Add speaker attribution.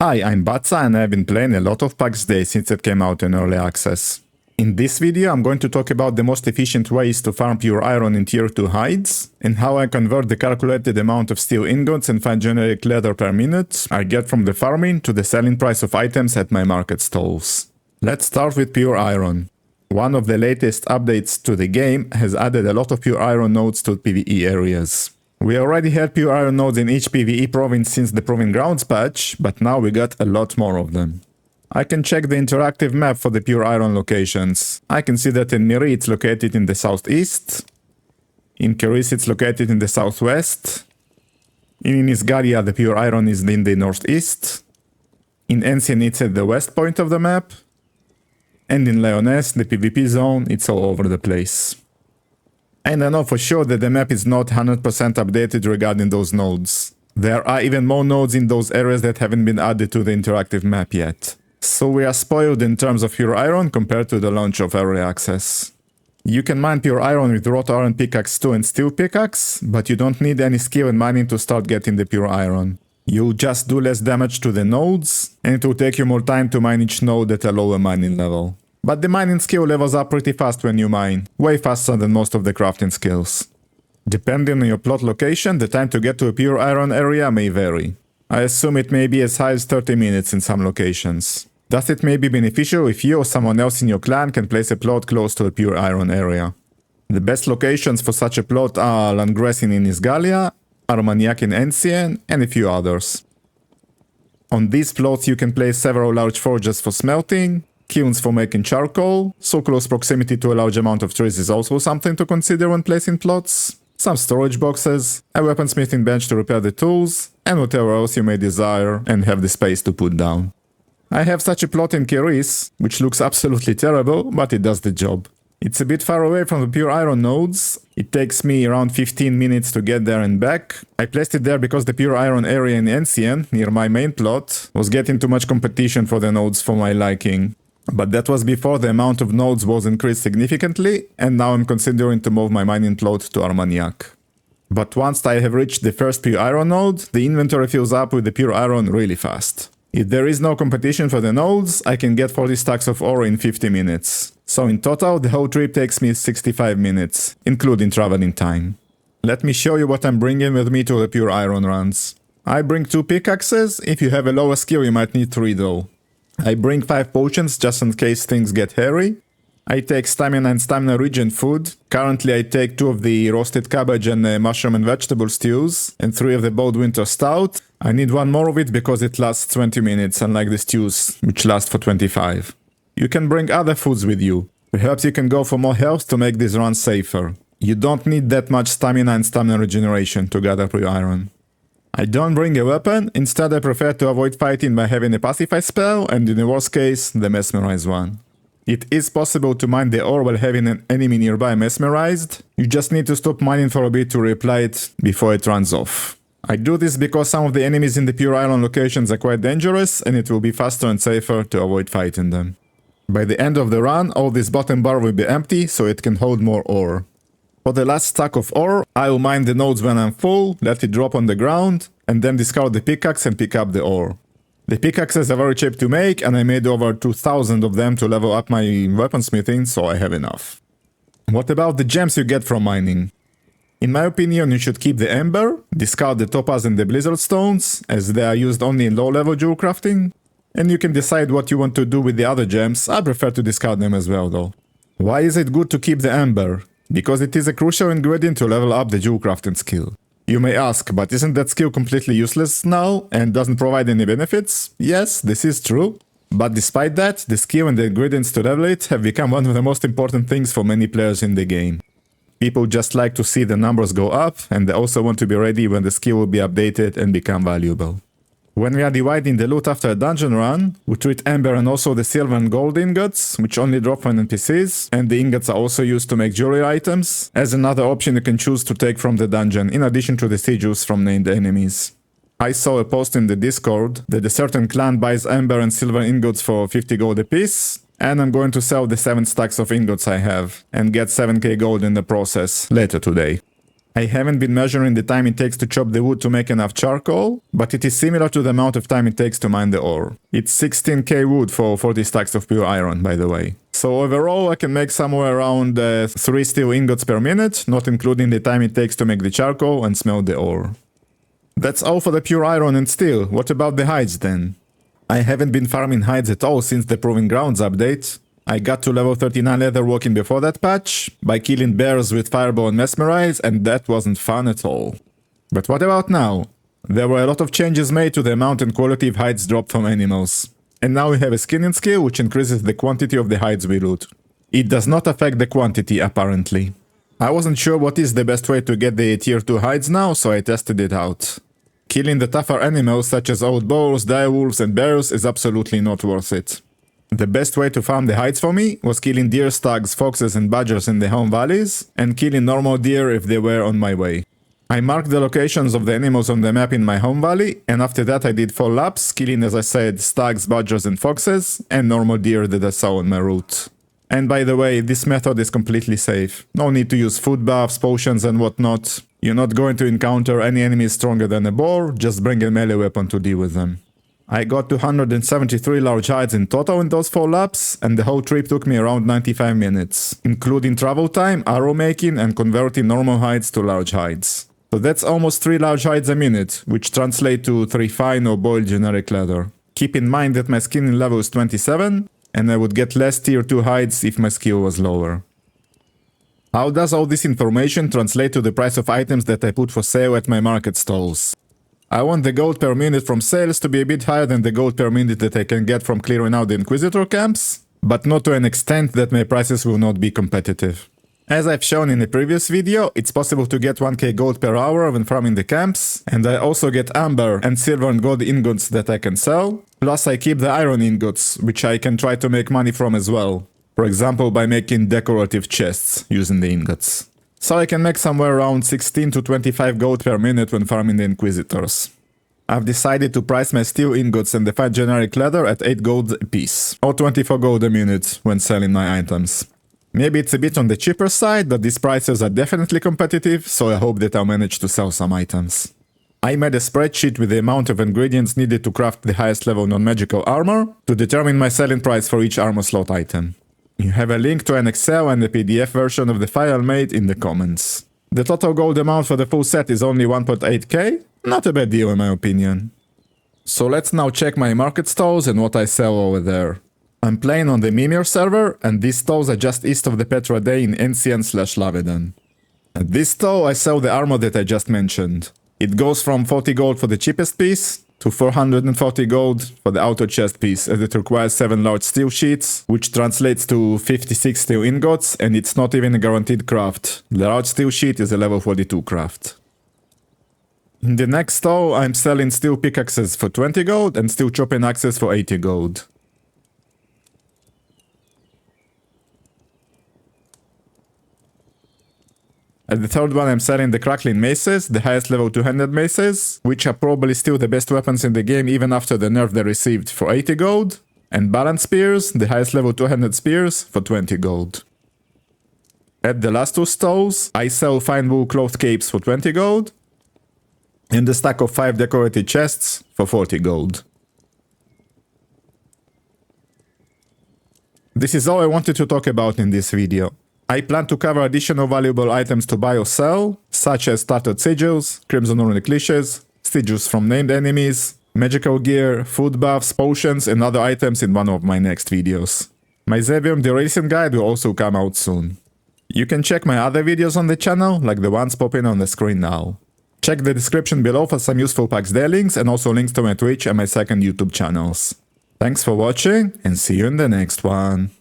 Speaker 1: Hi, I'm Batsa and I've been playing a lot of Pax Dei since it came out in early access. In this video I'm going to talk about the most efficient ways to farm pure iron in tier 2 hides, and how I convert the calculated amount of steel ingots and fine generic leather per minute I get from the farming to the selling price of items at my market stalls. Let's start with pure iron. One of the latest updates to the game has added a lot of pure iron nodes to PvE areas. We already had pure iron nodes in each PvE province since the Proving Grounds patch, but now we got a lot more of them. I can check the interactive map for the pure iron locations. I can see that in Miri it's located in the southeast, in Keris it's located in the southwest, in Isgaria the pure iron is in the northeast, in Ancien it's at the west point of the map, and in Leoness, the PvP zone, it's all over the place. And I know for sure that the map is not 100% updated regarding those nodes. There are even more nodes in those areas that haven't been added to the interactive map yet. So we are spoiled in terms of pure iron compared to the launch of early access. You can mine pure iron with wrought iron pickaxe 2 and steel pickaxe, but you don't need any skill in mining to start getting the pure iron. You'll just do less damage to the nodes, and it will take you more time to mine each node at a lower mining level. But the mining skill levels up pretty fast when you mine, way faster than most of the crafting skills. Depending on your plot location, the time to get to a pure iron area may vary. I assume it may be as high as 30 minutes in some locations. Thus it may be beneficial if you or someone else in your clan can place a plot close to a pure iron area. The best locations for such a plot are Langresin in Isgalia, Armagnac in Ancien, and a few others. On these plots you can place several large forges for smelting, kilns for making charcoal, so close proximity to a large amount of trees is also something to consider when placing plots, some storage boxes, a weaponsmithing bench to repair the tools, and whatever else you may desire and have the space to put down. I have such a plot in Keris, which looks absolutely terrible, but it does the job. It's a bit far away from the pure iron nodes. It takes me around 15 minutes to get there and back. I placed it there because the pure iron area in Ancien, near my main plot, was getting too much competition for the nodes for my liking. But that was before the amount of nodes was increased significantly, and now I'm considering to move my mining plot to Armagnac. But once I have reached the first pure iron node, the inventory fills up with the pure iron really fast. If there is no competition for the nodes, I can get 40 stacks of ore in 50 minutes. So in total, the whole trip takes me 65 minutes, including traveling time. Let me show you what I'm bringing with me to the pure iron runs. I bring 2 pickaxes. If you have a lower skill, you might need 3 though. I bring 5 potions just in case things get hairy. I take stamina and stamina regen food. Currently I take 2 of the roasted cabbage and mushroom and vegetable stews, and 3 of the bold winter stout. I need 1 more of it because it lasts 20 minutes, unlike the stews, which last for 25. You can bring other foods with you. Perhaps you can go for more health to make these runs safer. You don't need that much stamina and stamina regeneration to gather pure iron. I don't bring a weapon, instead I prefer to avoid fighting by having a pacify spell, and in the worst case, the mesmerize one. It is possible to mine the ore while having an enemy nearby mesmerized. You just need to stop mining for a bit to reapply it before it runs off. I do this because some of the enemies in the pure iron locations are quite dangerous, and it will be faster and safer to avoid fighting them. By the end of the run, all this bottom bar will be empty, so it can hold more ore. For the last stack of ore, I will mine the nodes when I'm full, let it drop on the ground, and then discard the pickaxe and pick up the ore. The pickaxes are very cheap to make, and I made over 2000 of them to level up my weaponsmithing, so I have enough. What about the gems you get from mining? In my opinion, you should keep the ember, discard the topaz and the blizzard stones, as they are used only in low-level jewel crafting, and you can decide what you want to do with the other gems. I prefer to discard them as well though. Why is it good to keep the ember? Because it is a crucial ingredient to level up the jewel crafting skill. You may ask, but isn't that skill completely useless now and doesn't provide any benefits? Yes, this is true. But despite that, the skill and the ingredients to level it have become one of the most important things for many players in the game. People just like to see the numbers go up, and they also want to be ready when the skill will be updated and become valuable. When we are dividing the loot after a dungeon run, we treat ember and also the silver and gold ingots, which only drop from NPCs, and the ingots are also used to make jewelry items, as another option you can choose to take from the dungeon, in addition to the sigils from named enemies. I saw a post in the Discord that a certain clan buys ember and silver ingots for 50 gold apiece, and I'm going to sell the 7 stacks of ingots I have, and get 7k gold in the process later today. I haven't been measuring the time it takes to chop the wood to make enough charcoal, but it is similar to the amount of time it takes to mine the ore. It's 16k wood for 40 stacks of pure iron, by the way. So overall I can make somewhere around 3 steel ingots per minute, not including the time it takes to make the charcoal and smelt the ore. That's all for the pure iron and steel. What about the hides then? I haven't been farming hides at all since the Proving Grounds update. I got to level 39 leather walking before that patch, by killing bears with Fireball and Mesmerize, and that wasn't fun at all. But what about now? There were a lot of changes made to the amount and quality of hides dropped from animals. And now we have a skinning skill which increases the quantity of the hides we loot. It does not affect the quantity apparently. I wasn't sure what is the best way to get the tier 2 hides now, so I tested it out. Killing the tougher animals such as old bulls, direwolves and bears is absolutely not worth it. The best way to farm the hides for me was killing deer, stags, foxes and badgers in the home valleys, and killing normal deer if they were on my way. I marked the locations of the animals on the map in my home valley, and after that I did 4 laps, killing, as I said, stags, badgers and foxes, and normal deer that I saw on my route. And by the way, this method is completely safe. No need to use food buffs, potions and whatnot. You're not going to encounter any enemies stronger than a boar, just bring a melee weapon to deal with them. I got 273 large hides in total in those 4 laps, and the whole trip took me around 95 minutes, including travel time, arrow making and converting normal hides to large hides. So that's almost 3 large hides a minute, which translate to 3 fine or boiled generic leather. Keep in mind that my skinning level is 27, and I would get less tier 2 hides if my skill was lower. How does all this information translate to the price of items that I put for sale at my market stalls? I want the gold per minute from sales to be a bit higher than the gold per minute that I can get from clearing out the Inquisitor camps, but not to an extent that my prices will not be competitive. As I've shown in a previous video, it's possible to get 1k gold per hour when farming the camps, and I also get amber and silver and gold ingots that I can sell, plus I keep the iron ingots, which I can try to make money from as well. For example, by making decorative chests using the ingots. So I can make somewhere around 16 to 25 gold per minute when farming the Inquisitors. I've decided to price my steel ingots and the 5 generic leather at 8 gold a piece, or 24 gold a minute when selling my items. Maybe it's a bit on the cheaper side, but these prices are definitely competitive, so I hope that I'll manage to sell some items. I made a spreadsheet with the amount of ingredients needed to craft the highest level non-magical armor, to determine my selling price for each armor slot item. You have a link to an Excel and a PDF version of the file made in the comments. The total gold amount for the full set is only 1.8k, not a bad deal in my opinion. So let's now check my market stalls and what I sell over there. I'm playing on the Mimir server, and these stalls are just east of the Pax Dei in Ancient/Lavedan. At this stall I sell the armor that I just mentioned. It goes from 40 gold for the cheapest piece, to 440 gold for the outer chest piece, as it requires 7 large steel sheets, which translates to 56 steel ingots, and it's not even a guaranteed craft. The large steel sheet is a level 42 craft. In the next stall I'm selling steel pickaxes for 20 gold and steel chopping axes for 80 gold. At the third one I'm selling the crackling maces, the highest level 200 maces, which are probably still the best weapons in the game even after the nerf they received, for 80 gold, and balance spears, the highest level 200 spears, for 20 gold. At the last 2 stalls I sell fine wool cloth capes for 20 gold, and a stack of 5 decorated chests for 40 gold. This is all I wanted to talk about in this video. I plan to cover additional valuable items to buy or sell, such as started sigils, crimson runic leashes, sigils from named enemies, magical gear, food buffs, potions and other items in one of my next videos. My Xavium Deracing guide will also come out soon. You can check my other videos on the channel, like the ones popping on the screen now. Check the description below for some useful Pax Dei links and also links to my Twitch and my second YouTube channels. Thanks for watching and see you in the next one.